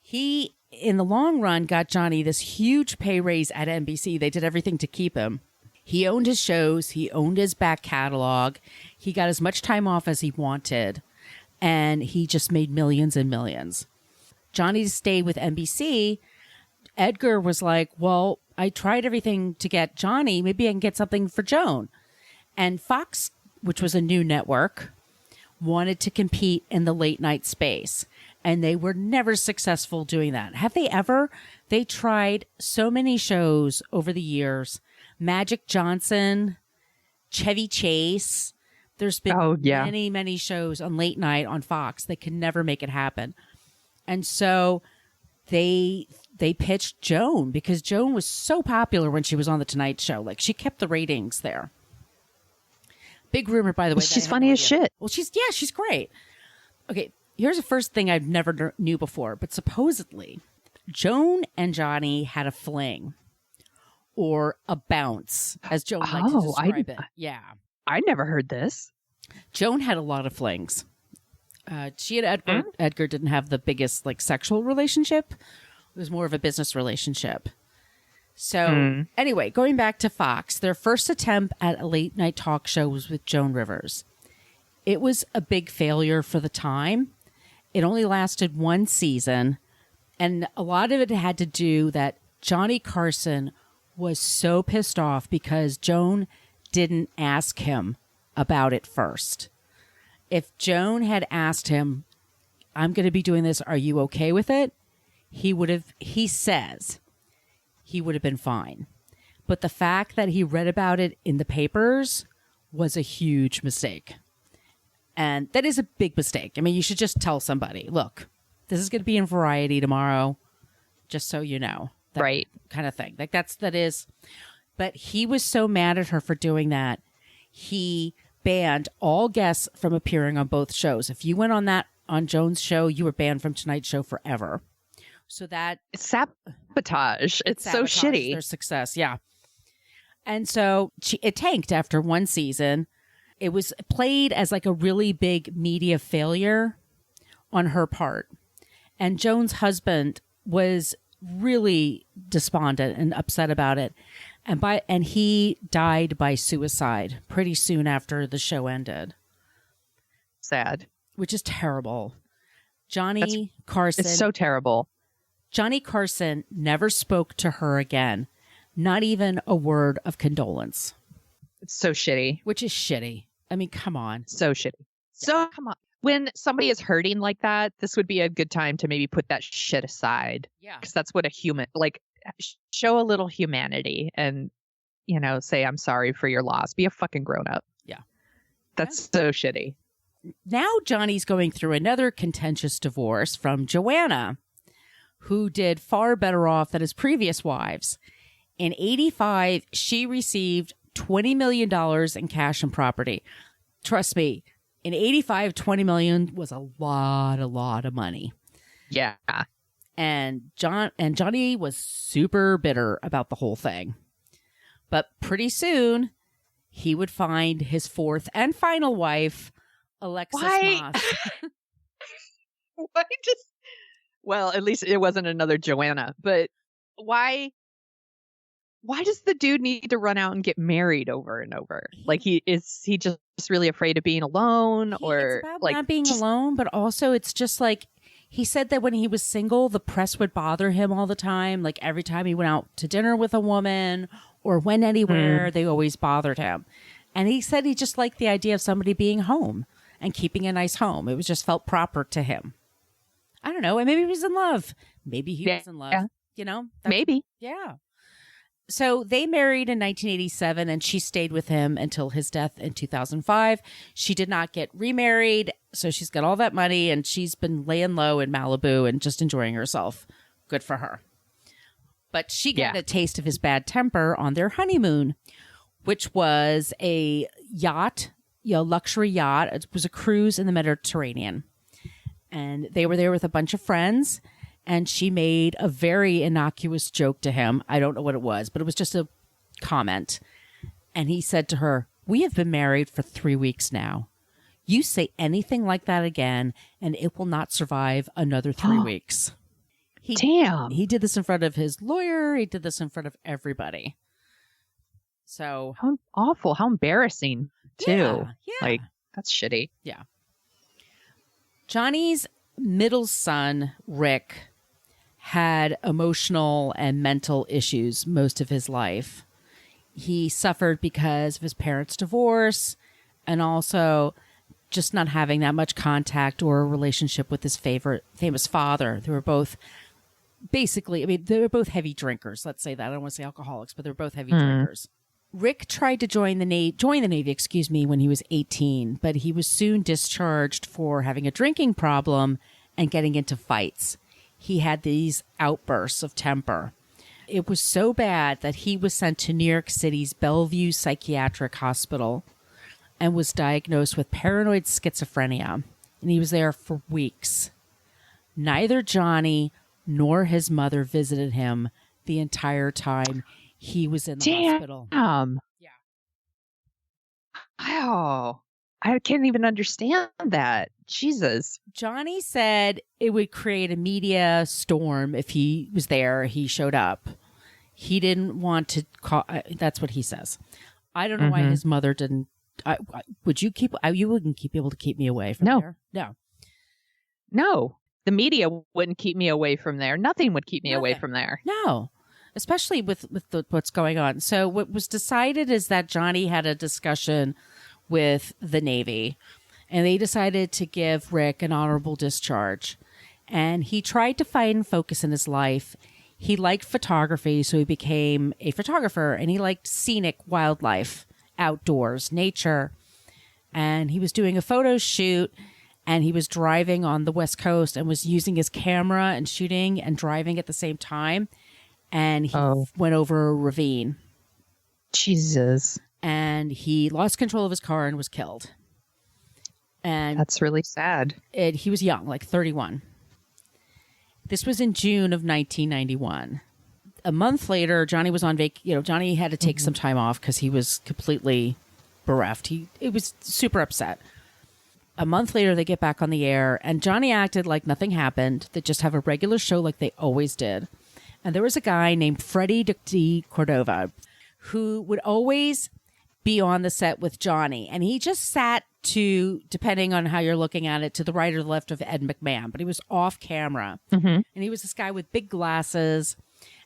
[SPEAKER 3] he... in the long run, got Johnny this huge pay raise at NBC. They did everything to keep him. He owned his shows. He owned his back catalog. He got as much time off as he wanted. And he just made millions and millions. Johnny stayed with NBC. Edgar was like, well, I tried everything to get Johnny. Maybe I can get something for Joan. And Fox, which was a new network, wanted to compete in the late night space. And they were never successful doing that. Have they ever? They tried so many shows over the years. Magic Johnson, Chevy Chase. There's been many, many shows on late night on Fox. They could never make it happen. And so they pitched Joan because Joan was so popular when she was on The Tonight Show. Like, she kept the ratings there. Big rumor, by the way.
[SPEAKER 2] She's funny as shit.
[SPEAKER 3] Well, she's great. Okay. Here's the first thing I never knew before, but supposedly Joan and Johnny had a fling or a bounce, as Joan liked to describe it. Yeah.
[SPEAKER 2] I never heard this.
[SPEAKER 3] Joan had a lot of flings. She and Edgar, Edgar didn't have the biggest sexual relationship. It was more of a business relationship. So anyway, going back to Fox, their first attempt at a late night talk show was with Joan Rivers. It was a big failure for the time. It only lasted one season, and a lot of it had to do that Johnny Carson was so pissed off because Joan didn't ask him about it first. If Joan had asked him, I'm going to be doing this, are you okay with it? He says he would have been fine. But the fact that he read about it in the papers was a huge mistake. And that is a big mistake. I mean, you should just tell somebody, look, this is going to be in Variety tomorrow, just so you know. Right. Kind of thing. That is. But he was so mad at her for doing that. He banned all guests from appearing on both shows. If you went on Joan's show, you were banned from Tonight Show forever. So that...
[SPEAKER 2] It's sabotage. It's so shitty.
[SPEAKER 3] Their success, yeah. And so it tanked after one season. It was played as a really big media failure on her part. And Joan's husband was really despondent and upset about it. And he died by suicide pretty soon after the show ended.
[SPEAKER 2] Sad.
[SPEAKER 3] Which is terrible. Carson.
[SPEAKER 2] It's so terrible.
[SPEAKER 3] Johnny Carson never spoke to her again. Not even a word of condolence.
[SPEAKER 2] It's so shitty.
[SPEAKER 3] Which is shitty. I mean, come on.
[SPEAKER 2] So shitty. So come on. When somebody is hurting like that, this would be a good time to maybe put that shit aside.
[SPEAKER 3] Yeah.
[SPEAKER 2] Because that's what a human, like, show a little humanity and, you know, say, I'm sorry for your loss. Be a fucking grown up.
[SPEAKER 3] Yeah.
[SPEAKER 2] That's so shitty.
[SPEAKER 3] Now Johnny's going through another contentious divorce from Joanna, who did far better off than his previous wives. In 1985, she received $20 million in cash and property. Trust me, in 1985, $20 million was a lot of money.
[SPEAKER 2] Yeah.
[SPEAKER 3] And Johnny was super bitter about the whole thing. But pretty soon, he would find his fourth and final wife, Alexis Moss.
[SPEAKER 2] Why just... Well, at least it wasn't another Joanna. But why does the dude need to run out and get married over and over? Like, he just really afraid of being alone, or
[SPEAKER 3] it's about
[SPEAKER 2] like
[SPEAKER 3] not being alone, but also it's just like he said that when he was single, the press would bother him all the time. Like every time he went out to dinner with a woman or went anywhere, they always bothered him. And he said he just liked the idea of somebody being home and keeping a nice home. It was just felt proper to him. I don't know. And maybe he was in love. Maybe he was in love.
[SPEAKER 2] Yeah.
[SPEAKER 3] You know?
[SPEAKER 2] Maybe.
[SPEAKER 3] Yeah. So they married in 1987, and she stayed with him until his death in 2005. She did not get remarried, so she's got all that money, and she's been laying low in Malibu and just enjoying herself. Good for her. But she got a taste of his bad temper on their honeymoon, which was a yacht, luxury yacht. It was a cruise in the Mediterranean. And they were there with a bunch of friends. And she made a very innocuous joke to him. I don't know what it was, but it was just a comment. And he said to her, "We have been married for 3 weeks now. You say anything like that again, and it will not survive another 3 weeks."
[SPEAKER 2] Damn.
[SPEAKER 3] He did this in front of his lawyer. He did this in front of everybody. So
[SPEAKER 2] How awful. How embarrassing, too.
[SPEAKER 3] Yeah.
[SPEAKER 2] Like, that's shitty.
[SPEAKER 3] Yeah. Johnny's middle son, Rick, had emotional and mental issues most of his life. He suffered because of his parents' divorce and also just not having that much contact or a relationship with his famous father. They were both basically, they were both heavy drinkers. Let's say that. I don't want to say alcoholics, but they were both heavy drinkers. Rick tried to join the Navy, when he was 18, but he was soon discharged for having a drinking problem and getting into fights. He had these outbursts of temper. It was so bad that he was sent to New York City's Bellevue Psychiatric Hospital and was diagnosed with paranoid schizophrenia. And he was there for weeks. Neither Johnny nor his mother visited him the entire time he was in the hospital.
[SPEAKER 2] Yeah. Wow. I can't even understand that. Jesus.
[SPEAKER 3] Johnny said it would create a media storm if he was there, he showed up. He didn't want to call. That's what he says. I don't know why his mother didn't. You wouldn't be able to keep me away from there?
[SPEAKER 2] No. The media wouldn't keep me away from there. Nothing would keep me away from there.
[SPEAKER 3] No. Especially with what's going on. So what was decided is that Johnny had a discussion with the Navy, and they decided to give Rick an honorable discharge. And he tried to find focus in his life. He liked photography, so he became a photographer, and he liked scenic wildlife, outdoors, nature. And he was doing a photo shoot, and he was driving on the West Coast and was using his camera and shooting and driving at the same time. And he went over a ravine.
[SPEAKER 2] Jesus.
[SPEAKER 3] And he lost control of his car and was killed. And
[SPEAKER 2] that's really sad.
[SPEAKER 3] He was young, like 31. This was in June of 1991. A month later, Johnny was on vacation. Johnny had to take some time off because he was completely bereft. He was super upset. A month later, they get back on the air, and Johnny acted like nothing happened. They just have a regular show like they always did. And there was a guy named Freddie D. Cordova who would always be on the set with Johnny. And he just sat to, depending on how you're looking at it, to the right or the left of Ed McMahon. But he was off camera.
[SPEAKER 2] Mm-hmm.
[SPEAKER 3] And he was this guy with big glasses.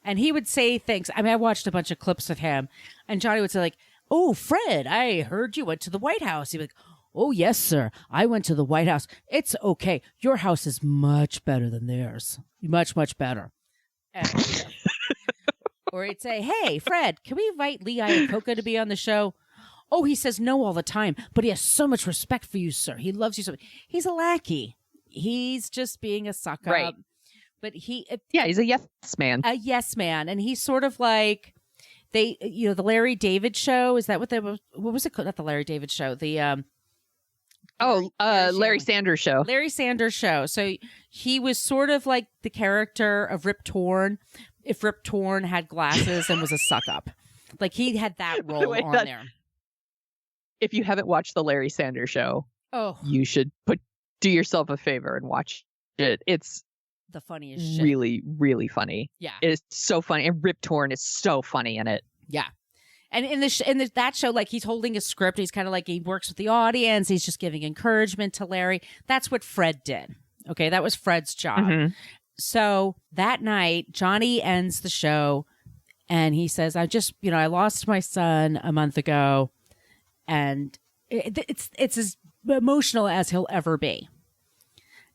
[SPEAKER 3] And he would say things. I mean, I watched a bunch of clips of him. And Johnny would say, like, "Oh, Fred, I heard you went to the White House." He'd be like, "Oh, yes, sir. I went to the White House. It's okay. Your house is much better than theirs. Much, much better." And, or he'd say, "Hey, Fred, can we invite Lee Iacocca to be on the show?" "Oh, he says no all the time, but he has so much respect for you, sir. He loves you so much." He's a lackey. He's just being a suck up.
[SPEAKER 2] Right.
[SPEAKER 3] But
[SPEAKER 2] yeah, he's a yes man.
[SPEAKER 3] A yes man. And he's sort of like the Larry David show. Is that what was it called? Not the Larry David show. The,
[SPEAKER 2] Larry Sanders Show.
[SPEAKER 3] Larry Sanders Show. So he was sort of like the character of Rip Torn if Rip Torn had glasses and was a suck up. Like he had that role on there.
[SPEAKER 2] If you haven't watched the Larry Sanders Show, you should do yourself a favor and watch it. It's
[SPEAKER 3] the funniest shit.
[SPEAKER 2] Really, really funny.
[SPEAKER 3] Yeah.
[SPEAKER 2] It is so funny. And Rip Torn is so funny in it.
[SPEAKER 3] Yeah. And in that show, like he's holding a script. He's kind of like he works with the audience. He's just giving encouragement to Larry. That's what Fred did. Okay. That was Fred's job. Mm-hmm. So that night, Johnny ends the show and he says, I lost my son a month ago. And it's as emotional as he'll ever be.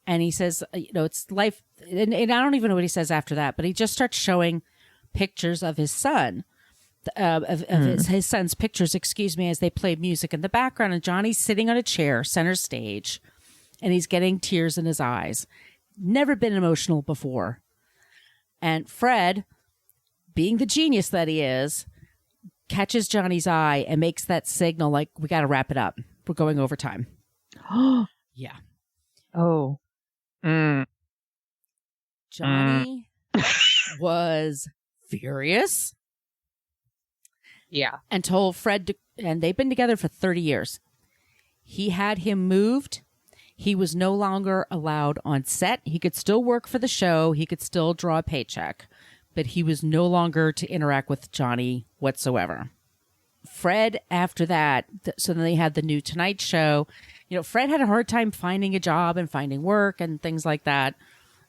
[SPEAKER 3] And he says, it's life. And I don't even know what he says after that, but he just starts showing pictures of his son, his son's pictures, as they play music in the background. And Johnny's sitting on a chair, center stage, and he's getting tears in his eyes. Never been emotional before. And Fred, being the genius that he is, catches Johnny's eye and makes that signal like, we got to wrap it up. We're going overtime. Yeah.
[SPEAKER 2] Oh.
[SPEAKER 3] Johnny was furious.
[SPEAKER 2] Yeah.
[SPEAKER 3] And told Fred, and they've been together for 30 years. He had him moved. He was no longer allowed on set. He could still work for the show. He could still draw a paycheck. But he was no longer to interact with Johnny whatsoever. Fred, after that, so then they had the new Tonight Show. Fred had a hard time finding a job and finding work and things like that.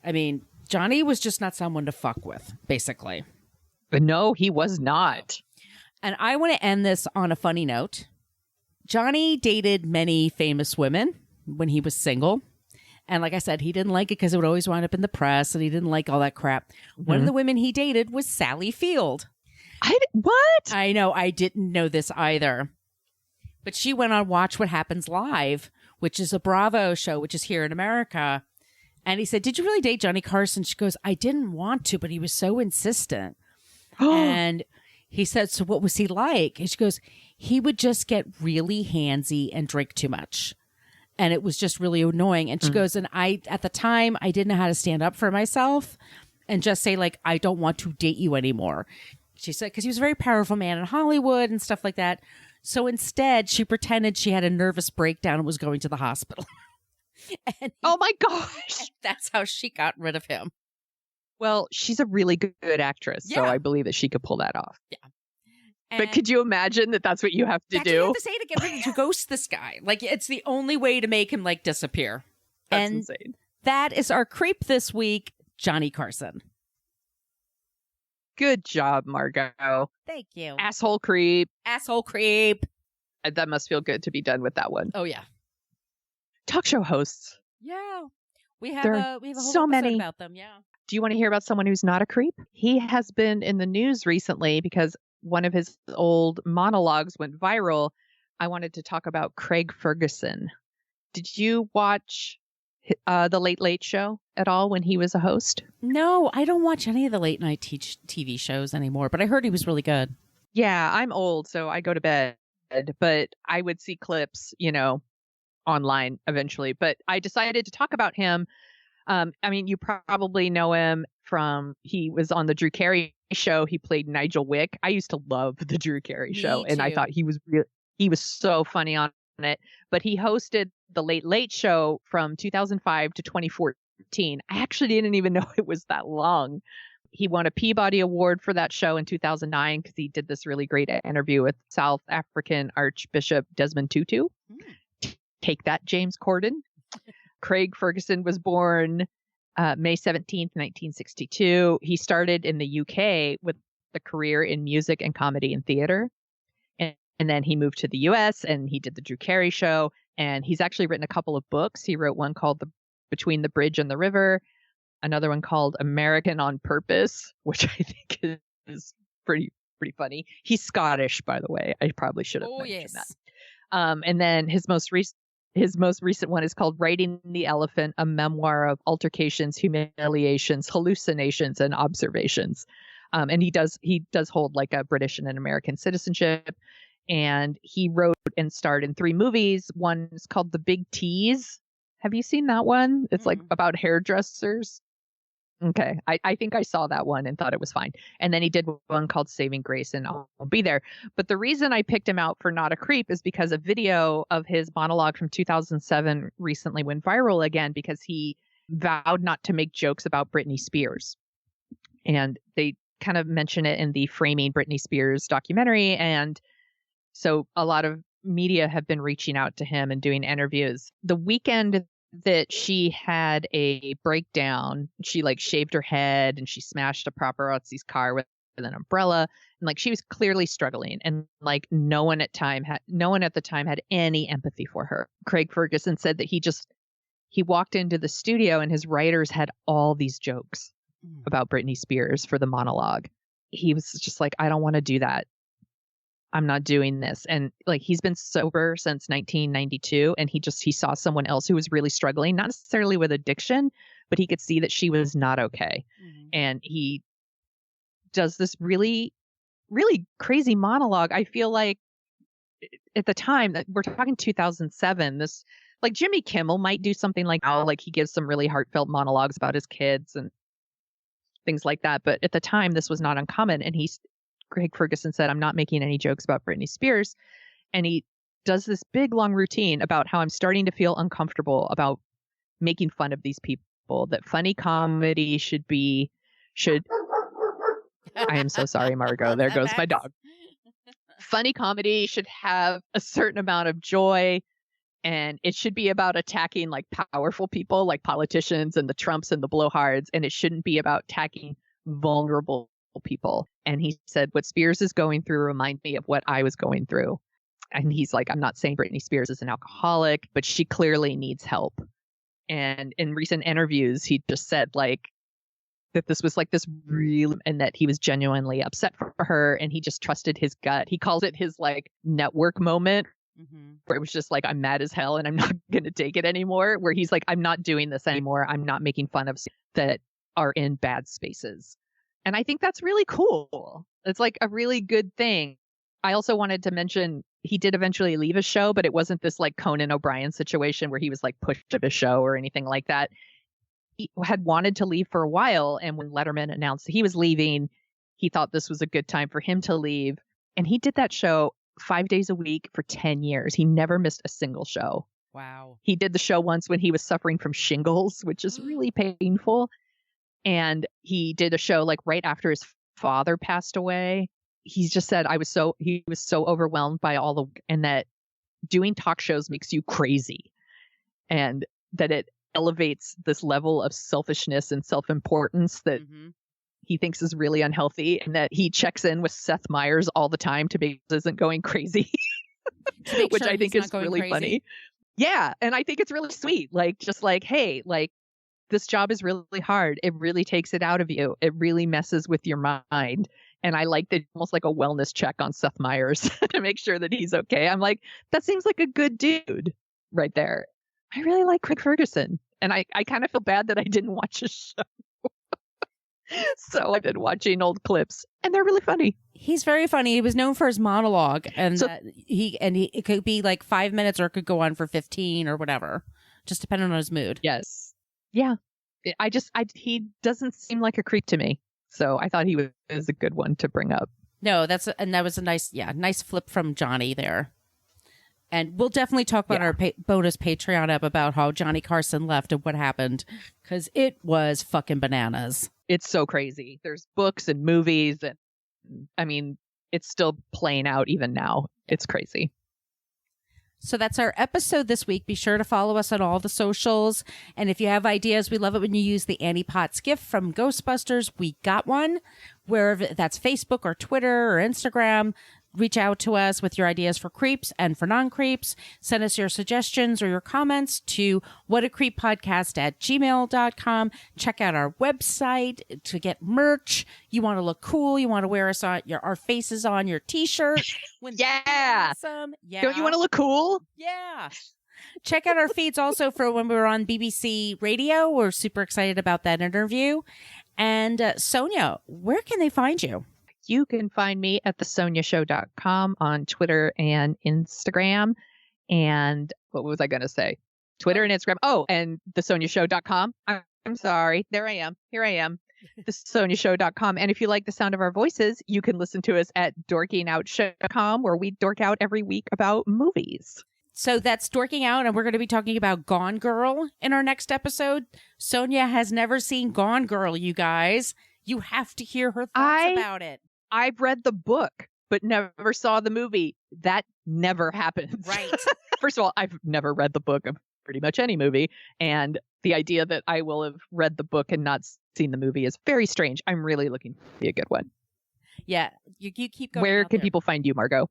[SPEAKER 3] I mean, Johnny was just not someone to fuck with, basically.
[SPEAKER 2] But no, he was not.
[SPEAKER 3] And I want to end this on a funny note. Johnny dated many famous women when he was single. And like I said, he didn't like it because it would always wind up in the press and he didn't like all that crap. Mm-hmm. One of the women he dated was Sally Field.
[SPEAKER 2] What?
[SPEAKER 3] I know. I didn't know this either. But she went on Watch What Happens Live, which is a Bravo show, which is here in America. And he said, "Did you really date Johnny Carson?" She goes, "I didn't want to, but he was so insistent." And he said, "So what was he like?" And she goes, "He would just get really handsy and drink too much. And it was just really annoying." And she goes, "And at the time, I didn't know how to stand up for myself and just say, like, I don't want to date you anymore." She said, because he was a very powerful man in Hollywood and stuff like that. So instead, she pretended she had a nervous breakdown and was going to the hospital.
[SPEAKER 2] Oh my gosh.
[SPEAKER 3] That's how she got rid of him.
[SPEAKER 2] Well, she's a really good actress, so I believe that she could pull that off.
[SPEAKER 3] Yeah.
[SPEAKER 2] But could you imagine that that's what you have to do?
[SPEAKER 3] What you have to say to get rid of, to ghost this guy. Like, it's the only way to make him, like, disappear.
[SPEAKER 2] That's insane.
[SPEAKER 3] That is our creep this week, Johnny Carson.
[SPEAKER 2] Good job, Margot.
[SPEAKER 3] Thank you.
[SPEAKER 2] Asshole creep.
[SPEAKER 3] Asshole creep.
[SPEAKER 2] That must feel good to be done with that one.
[SPEAKER 3] Oh, yeah.
[SPEAKER 2] Talk show hosts.
[SPEAKER 3] Yeah. We have a whole
[SPEAKER 2] so
[SPEAKER 3] episode
[SPEAKER 2] many
[SPEAKER 3] about them, yeah.
[SPEAKER 2] Do you want to hear about someone who's not a creep? He has been in the news recently because one of his old monologues went viral. I wanted to talk about Craig Ferguson. Did you watch the Late Late Show at all when he was a host?
[SPEAKER 3] No, I don't watch any of the late night TV shows anymore, but I heard he was really good.
[SPEAKER 2] Yeah, I'm old, so I go to bed, but I would see clips, online eventually. But I decided to talk about him. I mean, you probably know him from, he was on the Drew Carey Show. He played Nigel Wick. I used to love the Drew Carey Show, and I thought he was so funny on it, but he hosted the Late Late Show from 2005 to 2014. I actually didn't even know it was that long. He won a Peabody Award for that show in 2009 because he did this really great interview with South African Archbishop Desmond Tutu. Take that, James Corden. Craig Ferguson was born May 17th, 1962. He started in the UK with a career in music and comedy and theater. And then he moved to the US and he did the Drew Carey Show. And he's actually written a couple of books. He wrote one called Between the Bridge and the River, another one called American on Purpose, which I think is pretty funny. He's Scottish, by the way. I probably should have mentioned that. And then his most recent one is called Writing the Elephant, a memoir of altercations, humiliations, hallucinations, and observations. And he does hold like a British and an American citizenship. And he wrote and starred in 3 movies. One is called The Big Tease. Have you seen that one? It's like about hairdressers. Okay. I think I saw that one and thought it was fine. And then he did one called Saving Grace, and I'll be there. But the reason I picked him out for Not a Creep is because a video of his monologue from 2007 recently went viral again because he vowed not to make jokes about Britney Spears. And they kind of mention it in the Framing Britney Spears documentary. And so a lot of media have been reaching out to him and doing interviews. The weekend that she had a breakdown, she like shaved her head and she smashed a paparazzi's car with an umbrella, and like she was clearly struggling, and like no one at the time had any empathy for her. Craig Ferguson said that he walked into the studio and his writers had all these jokes about Britney Spears for the monologue. He was just like, I don't want to do that. I'm not doing this. And like, he's been sober since 1992. And he saw someone else who was really struggling, not necessarily with addiction, but he could see that she was not okay. And he does this really, really crazy monologue. I feel like at the time that we're talking 2007, this like Jimmy Kimmel might do something like now, like he gives some really heartfelt monologues about his kids and things like that. But at the time, this was not uncommon. And Craig Ferguson said, I'm not making any jokes about Britney Spears. And he does this big, long routine about how I'm starting to feel uncomfortable about making fun of these people, that funny comedy should. I am so sorry, Margot. There goes my dog. Funny comedy should have a certain amount of joy, and it should be about attacking like powerful people like politicians and the Trumps and the blowhards, and it shouldn't be about attacking vulnerable people. And he said, what Spears is going through reminds me of what I was going through. And he's like, I'm not saying Britney Spears is an alcoholic, but she clearly needs help. And in recent interviews, he just said like that this was like this real, and that he was genuinely upset for her, and he just trusted his gut. He calls it his like network moment, where it was just like, I'm mad as hell and I'm not going to take it anymore. Where he's like, I'm not doing this anymore. I'm not making fun of that are in bad spaces. And I think that's really cool. It's like a really good thing. I also wanted to mention he did eventually leave his show, but it wasn't this like Conan O'Brien situation where he was like pushed to the show or anything like that. He had wanted to leave for a while. And when Letterman announced that he was leaving, he thought this was a good time for him to leave. And he did that show 5 days a week for 10 years. He never missed a single show.
[SPEAKER 3] Wow.
[SPEAKER 2] He did the show once when he was suffering from shingles, which is really painful. And he did a show like right after his father passed away. He just said, he was so overwhelmed by and that doing talk shows makes you crazy, and that it elevates this level of selfishness and self-importance that he thinks is really unhealthy, and that he checks in with Seth Meyers all the time to make sure he isn't going crazy, which I think is really funny. Yeah. And I think it's really sweet. Like, just like, hey, like, this job is really hard. It really takes it out of you. It really messes with your mind. And I like that, almost like a wellness check on Seth Meyers to make sure that he's okay. I'm like, that seems like a good dude right there. I really like Craig Ferguson. And I kind of feel bad that I didn't watch his show. So I've been watching old clips, and they're really funny.
[SPEAKER 3] He's very funny. He was known for his monologue, and it could be like 5 minutes, or it could go on for 15 or whatever, just depending on his mood.
[SPEAKER 2] Yes. Yeah. He doesn't seem like a creep to me. So I thought he was a good one to bring up.
[SPEAKER 3] No, that was a nice flip from Johnny there. And we'll definitely talk about our bonus Patreon app about how Johnny Carson left and what happened, because it was fucking bananas.
[SPEAKER 2] It's so crazy. There's books and movies, and I mean, it's still playing out even now. It's crazy.
[SPEAKER 3] So that's our episode this week. Be sure to follow us on all the socials. And if you have ideas, we love it when you use the Annie Potts gift from Ghostbusters. We got one, wherever that's Facebook or Twitter or Instagram. Reach out to us with your ideas for creeps and for non-creeps. Send us your suggestions or your comments to whatacreeppodcast@gmail.com. Check out our website to get merch. You want to look cool. You want to wear us on our faces on your t-shirt.
[SPEAKER 2] Yeah.
[SPEAKER 3] Awesome. Yeah.
[SPEAKER 2] Don't you want to look cool?
[SPEAKER 3] Yeah. Check out our feeds also for when we were on BBC Radio. We're super excited about that interview. And Sonia, where can they find you?
[SPEAKER 2] You can find me at thesoniashow.com on Twitter and Instagram. And what was I going to say? Twitter and Instagram. Oh, and thesoniashow.com. I'm sorry. There I am. Here I am. thesoniashow.com. And if you like the sound of our voices, you can listen to us at dorkingout.com, where we dork out every week about movies.
[SPEAKER 3] So that's Dorking Out, and we're going to be talking about Gone Girl in our next episode. Sonia has never seen Gone Girl, you guys. You have to hear her thoughts about it.
[SPEAKER 2] I've read the book, but never saw the movie. That never happens.
[SPEAKER 3] Right.
[SPEAKER 2] First of all, I've never read the book of pretty much any movie. And the idea that I will have read the book and not seen the movie is very strange. I'm really looking to be a good one.
[SPEAKER 3] Yeah. You keep going.
[SPEAKER 2] Where can people find you, Margot?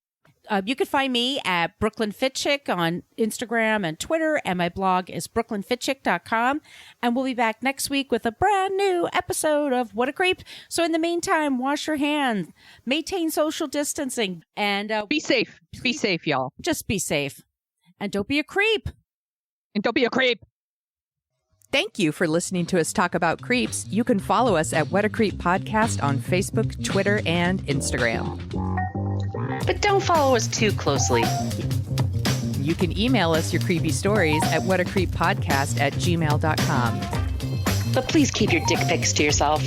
[SPEAKER 3] You can find me at Brooklyn Fit Chick on Instagram and Twitter, and my blog is brooklynfitchick.com. And we'll be back next week with a brand new episode of What a Creep. So in the meantime, wash your hands, maintain social distancing, and
[SPEAKER 2] be safe. Be safe, y'all.
[SPEAKER 3] Just be safe. And don't be a creep.
[SPEAKER 2] And don't be a creep. Thank you for listening to us talk about creeps. You can follow us at What a Creep Podcast on Facebook, Twitter, and Instagram.
[SPEAKER 1] But don't follow us too closely.
[SPEAKER 2] You can email us your creepy stories at whatacreeppodcast@gmail.com.
[SPEAKER 1] But please keep your dick pics to yourself.